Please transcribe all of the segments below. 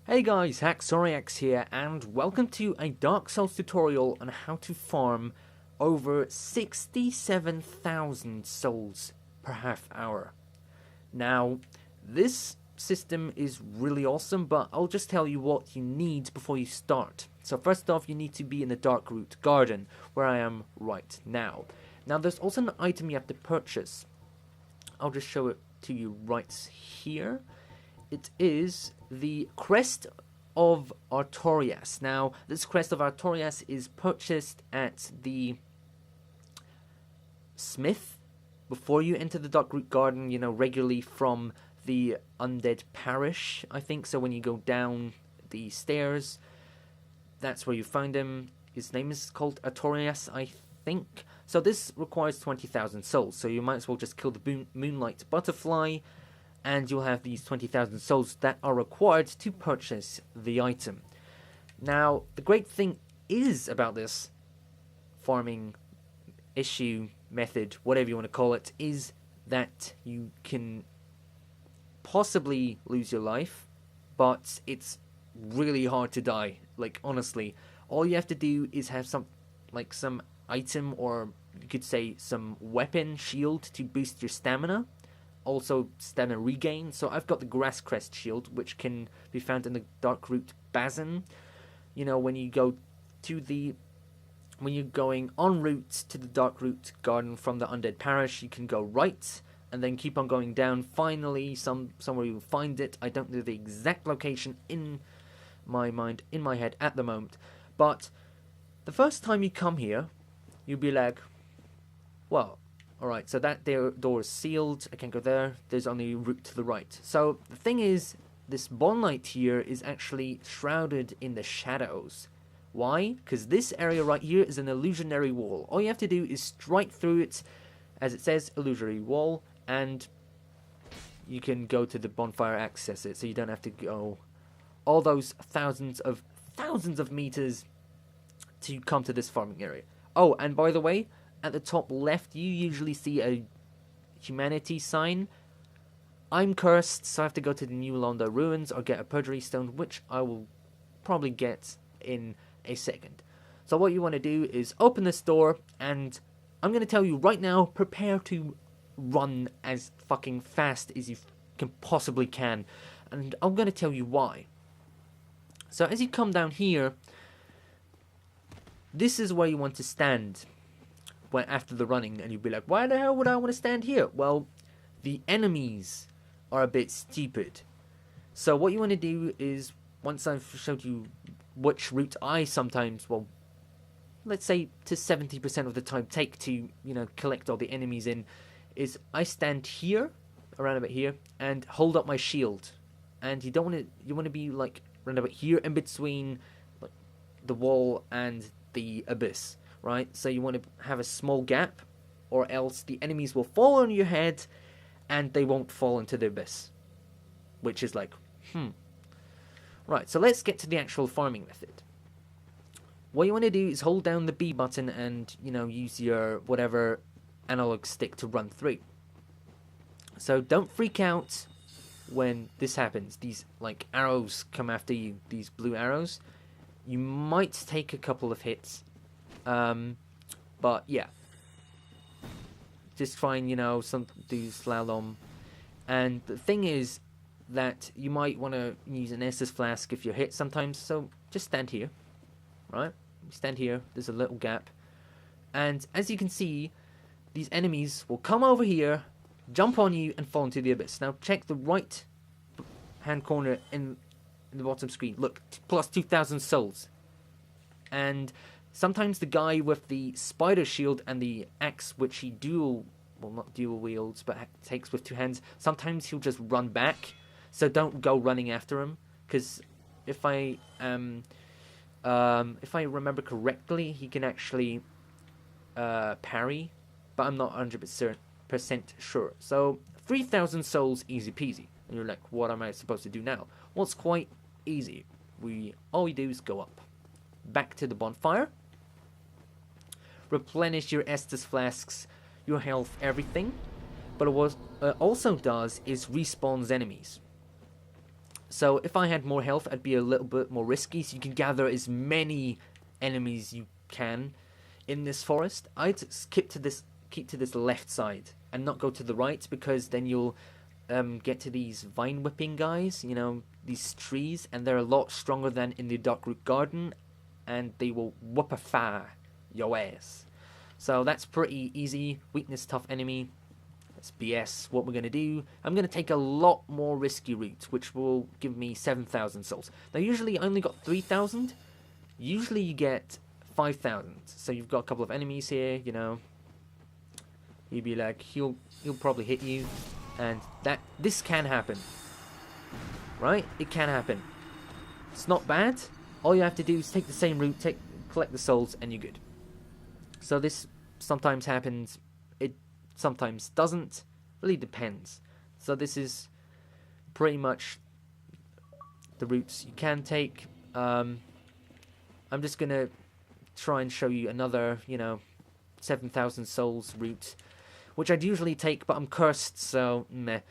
Hey guys, Haxoriax here, and welcome to a Dark Souls tutorial on how to farm over 67,000 souls per half hour. Now, this system is really awesome, but I'll just tell you what you need before you start. So first off, you need to be in the Darkroot Garden, where I am right now. Now there's also an item you have to purchase. I'll just show it to you right here. It is the Crest of Artorias. Now, this Crest of Artorias is purchased at the smith before you enter the Darkroot Garden, regularly from the Undead Parish, I think. So when you go down the stairs, that's where you find him. His name is called Artorias, I think. So this requires 20,000 souls, so you might as well just kill the Moonlight Butterfly, and you'll have these 20,000 souls that are required to purchase the item. Now, the great thing is about this farming issue, method, whatever you want to call it, is that you can possibly lose your life, but it's really hard to die. Like, honestly, all you have to do is have some item, or you could say some weapon, shield, to boost your stamina. Also stamina regain. So I've got the Grass Crest Shield, which can be found in the Darkroot Basin. When you're going en route to the Darkroot Garden from the Undead Parish, you can go right and then keep on going down. Finally, somewhere you'll find it. I don't know the exact location in my head at the moment, but the first time you come here, you'll be like, well, alright, so that door is sealed, I can't go there, there's only a route to the right. So, the thing is, this bonlight here is actually shrouded in the shadows. Why? Because this area right here is an illusionary wall. All you have to do is strike through it, as it says, illusionary wall, and you can go to the bonfire, access it, so you don't have to go all those thousands of meters to come to this farming area. Oh, and by the way, at the top left, you usually see a humanity sign. I'm cursed, so I have to go to the New Londo ruins or get a perjury stone, which I will probably get in a second. So what you want to do is open this door, and I'm going to tell you right now, prepare to run as fucking fast as you can possibly can. And I'm going to tell you why. So as you come down here, this is where you want to stand after the running, and you'll be like, why the hell would I want to stand here? Well, the enemies are a bit stupid. So what you want to do is, once I've showed you which route I sometimes, well, let's say to 70% of the time take to, collect all the enemies in, is I stand here, around about here, and hold up my shield. And you want to be like around about here, in between like the wall and the abyss. Right, so you want to have a small gap, or else the enemies will fall on your head, and they won't fall into the abyss. Which is like, Right, so let's get to the actual farming method. What you want to do is hold down the B button and, use your whatever analog stick to run through. So don't freak out when this happens. These, arrows come after you, these blue arrows. You might take a couple of hits. But yeah, just try and, do slalom. And the thing is that you might want to use an Estus flask if you're hit sometimes, so just stand here, right? Stand here, there's a little gap. And as you can see, these enemies will come over here, jump on you, and fall into the abyss. Now check the right hand corner in the bottom screen. Look, plus 2,000 souls. And sometimes the guy with the spider shield and the axe, which he not dual wields, but takes with two hands, sometimes he'll just run back. So don't go running after him, because if I remember correctly, he can actually parry, but I'm not 100% sure. So 3,000 souls, easy peasy. And you're like, what am I supposed to do now? Well, it's quite easy. All we do is go up, back to the bonfire, replenish your Estus flasks, your health, everything. But what it also does is respawns enemies. So if I had more health, I'd be a little bit more risky, so you can gather as many enemies you can in this forest. I'd keep to this left side and not go to the right, because then you'll get to these vine whipping guys, you know, these trees, and they're a lot stronger than in the Darkroot Garden, and they will whoop a fire your ass. So that's pretty easy. Weakness tough enemy. That's BS. What we're going to do, I'm going to take a lot more risky route, which will give me 7,000 souls. Now usually I only got 3,000. Usually you get 5,000. So you've got a couple of enemies here, you know. You'd be like, he'll probably hit you. And this can happen. Right? It can happen. It's not bad. All you have to do is take the same route, collect the souls, and you're good. So this sometimes happens. It sometimes doesn't. Really depends. So this is pretty much the routes you can take. I'm just gonna try and show you another, you know, 7,000 souls route, which I'd usually take, but I'm cursed, so meh.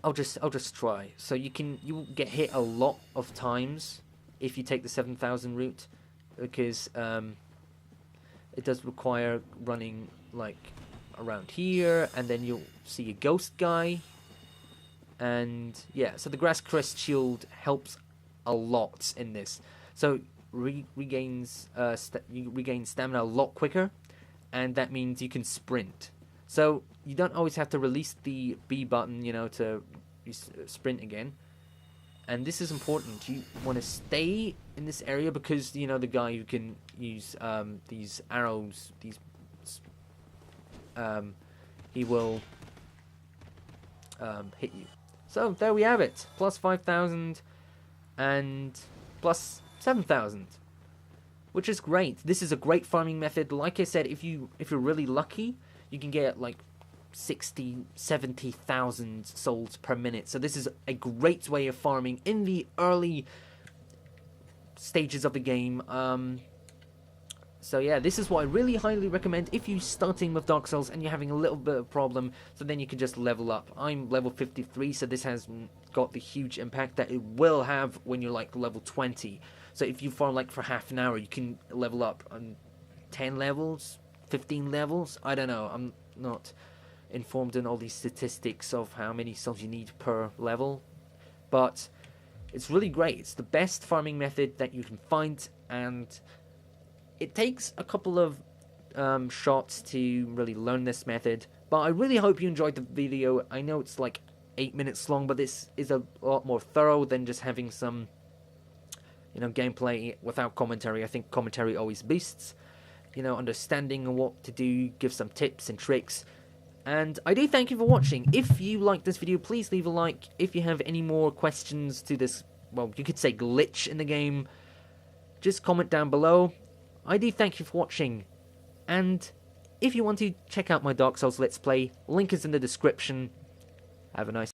I'll just try. So you will get hit a lot of times if you take the 7,000 route, because it does require running like around here, and then you'll see a ghost guy, and yeah. So the Crest Shield helps a lot in this. So you regain stamina a lot quicker, and that means you can sprint. So you don't always have to release the B button, you know, to sprint again. And this is important. You want to stay in this area, because, you know, the guy who can use these arrows, he will hit you. So there we have it. Plus 5,000 and plus 7,000. Which is great. This is a great farming method. Like I said, if you're really lucky, you can get like 60, 70,000 souls per minute. So this is a great way of farming in the early stages of the game. So yeah, this is what I really highly recommend if you're starting with Dark Souls and you're having a little bit of problem, so then you can just level up. I'm level 53, so this has got the huge impact that it will have when you're like level 20. So if you farm like for half an hour, you can level up on 10 levels, 15 levels. I don't know, I'm not informed in all these statistics of how many souls you need per level, but it's really great. It's the best farming method that you can find, and it takes a couple of shots to really learn this method, but I really hope you enjoyed the video. I know it's like 8 minutes long, but this is a lot more thorough than just having some, you know, gameplay without commentary. I think commentary always boosts, you know, understanding what to do, give some tips and tricks. And I do thank you for watching. If you liked this video, please leave a like. If you have any more questions to this, well, you could say glitch in the game, just comment down below. I do thank you for watching, and if you want to check out my Dark Souls Let's Play, link is in the description. Have a nice